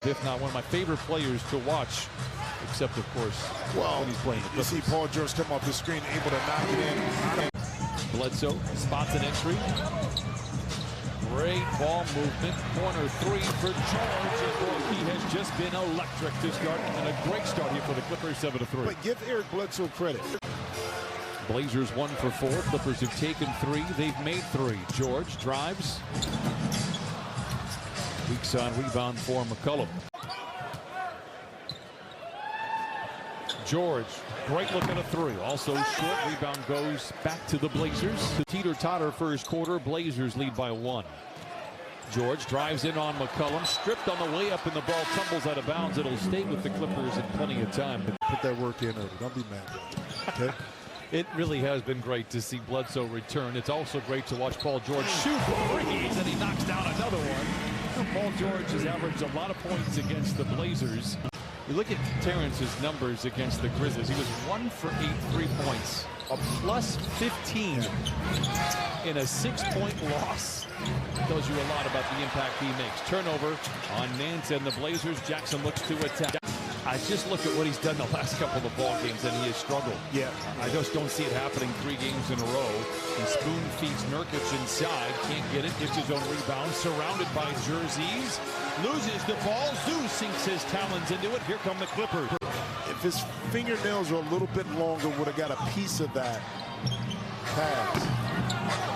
if not one of my favorite players to watch, except of course when he's playing. You see Paul George come off the screen, able to knock it in. Bledsoe spots an entry. Great ball movement. Corner three for George. And he has just been electric to start, and a great start here for the Clippers, 7-3. But give Eric Bledsoe credit. Blazers 1 for 4. Clippers have taken 3. They've made 3. George drives. Weak side rebound for McCollum. George, great look at a 3. Also short. Rebound goes back to the Blazers. The teeter-totter first quarter. Blazers lead by 1. George drives in on McCollum. Stripped on the way up, and the ball tumbles out of bounds. It'll stay with the Clippers in plenty of time. Put that work in early. Don't be mad. Okay? It really has been great to see Bledsoe return. It's also great to watch Paul George shoot threes, and he knocks down another one. Paul George has averaged a lot of points against the Blazers. You look at Terrence's numbers against the Grizzlies. He was 1 for 8 3-points, a plus 15 in a 6-point loss. Tells you a lot about the impact he makes. Turnover on Nance and the Blazers. Jackson looks to attack. I just look at what he's done the last couple of ball games, and he has struggled. Yeah, I just don't see it happening 3 games in a row. He spoon feeds Nurkic inside, can't get it, gets his own rebound, surrounded by jerseys, loses the ball. Zeus sinks his talons into it. Here come the Clippers. If his fingernails were a little bit longer, would have got a piece of that pass.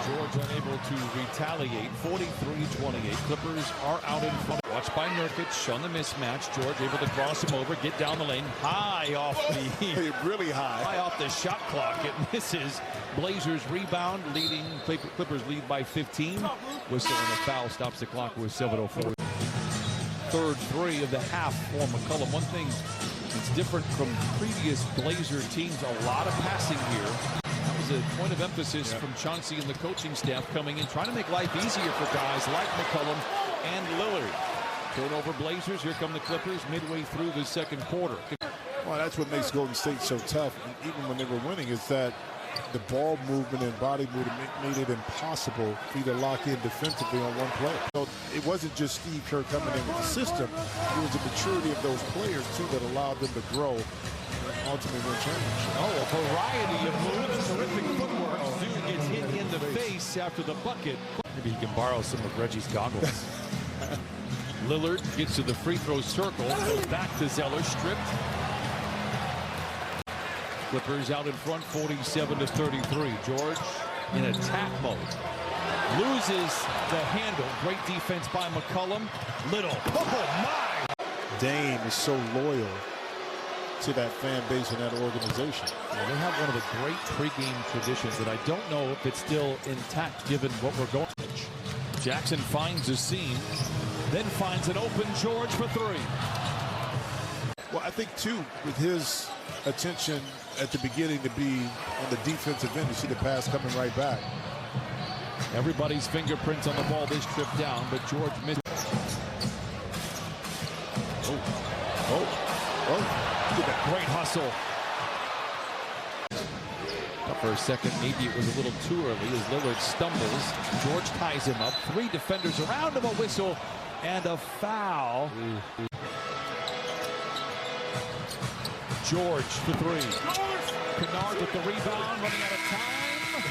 George unable to retaliate. 43-28. Clippers are out in front. Watched by Nurkic on the mismatch. George able to cross him over, get down the lane, high off the really high off the shot clock. It misses. Blazers rebound, leading. Clippers lead by 15. Whistle and a foul stops the clock with 7:04. Third 3 of the half for McCollum. One thing that's different from previous Blazer teams, a lot of passing here. That was a point of emphasis from Chauncey and the coaching staff coming in, trying to make life easier for guys like McCollum and Lillard. Turnover Blazers. Here come the Clippers midway through the second quarter. Well, that's what makes Golden State so tough, even when they were winning, is that the ball movement and body movement made it impossible for you to lock in defensively on one play. So it wasn't just Steve Kerr coming in with the system. It was the maturity of those players, too, that allowed them to grow and ultimately win championships. Oh, a variety of moves. Terrific footwork. Stu gets hit in the face after the bucket. Maybe he can borrow some of Reggie's goggles. Lillard gets to the free throw circle, goes back to Zeller, stripped. Clippers out in front, 47-33. George in attack mode. Loses the handle. Great defense by McCollum. Little. Oh, my! Dame is so loyal to that fan base and that organization. Yeah, they have one of the great pregame traditions that I don't know if it's still intact given what we're going. Jackson finds a seam. Then finds an open George for 3. Well, I think, too, with his attention at the beginning to be on the defensive end, you see the pass coming right back. Everybody's fingerprints on the ball this trip down, but George missed. Great hustle. For a second, maybe it was a little too early as Lillard stumbles. George ties him up. 3 defenders around him, a whistle. And a foul. George for 3. Kennard with the rebound, running out of time.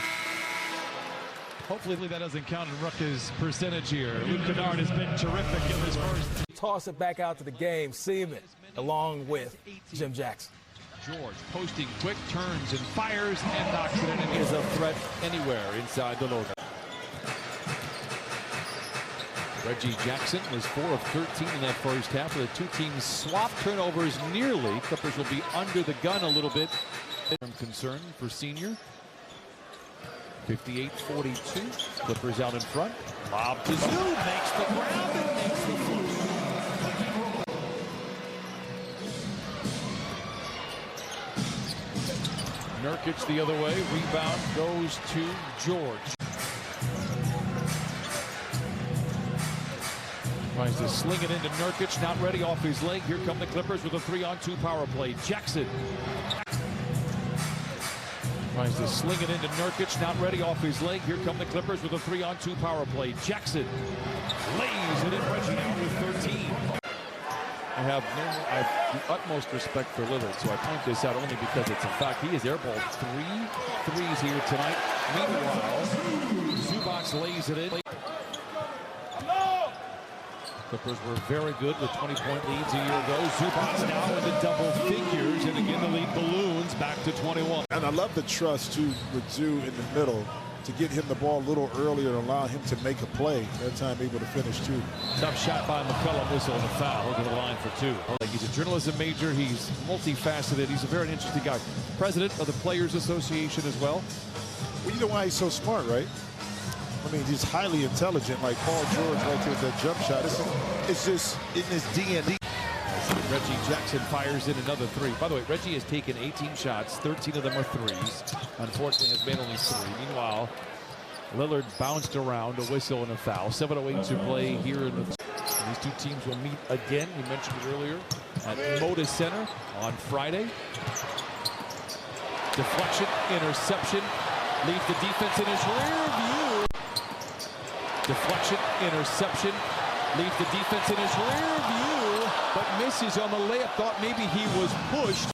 Hopefully that doesn't count in Rucka's percentage here. Luke Kennard has been terrific in his first. Toss it back out to the game, Seaman, along with Jim Jackson. George posting quick turns and fires and knocks it in, and is a threat anywhere inside the logo. Reggie Jackson was 4 of 13 in that first half. The 2 teams swap turnovers nearly. Clippers will be under the gun a little bit. Concern for senior. 58-42. Clippers out in front. Lob to Zoo. Makes the ground and makes the flush. Nurkic the other way. Rebound goes to George. Tries to sling it into Nurkic, not ready off his leg. Here come the Clippers with a 3-on-2 power play. Jackson tries to sling it into Nurkic, not ready off his leg. Here come the Clippers with a 3-on-2 power play. Jackson lays it in. Reggie out with 13. I have the utmost respect for Lillard, so I point this out only because it's a fact. He has airballed 3 threes here tonight. Meanwhile, Zubac lays it in. Clippers were very good with 20-point leads a year ago. Zubac now into double figures, and again the lead balloons back to 21. And I love the trust, too, with Zoo in the middle to get him the ball a little earlier and allow him to make a play. That time able to finish, too. Tough shot by McCullough, whistle and a foul. Look at the line for 2. He's a journalism major. He's multifaceted. He's a very interesting guy. President of the Players Association as well. Well, you know why he's so smart, right? I mean, he's highly intelligent, like Paul George right there with that jump shot. It's just in his DNA. Reggie Jackson fires in another 3. By the way, Reggie has taken 18 shots. 13 of them are threes. Unfortunately, has made only 3. Meanwhile, Lillard bounced around, a whistle and a foul. 7:08 to play here in the. These two teams will meet again. We mentioned it earlier at Moda Center on Friday. Deflection, interception, leaves the defense in his rear view. Deflection, interception, leaves the defense in his rear view, but misses on the layup. Thought maybe he was pushed.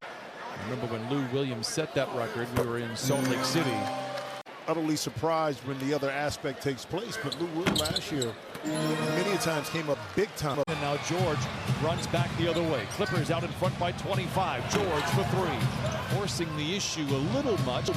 Remember when Lou Williams set that record? We were in Salt Lake City. Utterly surprised when the other aspect takes place, but Lou Will last year many times came up big time. And now George runs back the other way. Clippers out in front by 25. George for 3, forcing the issue a little much.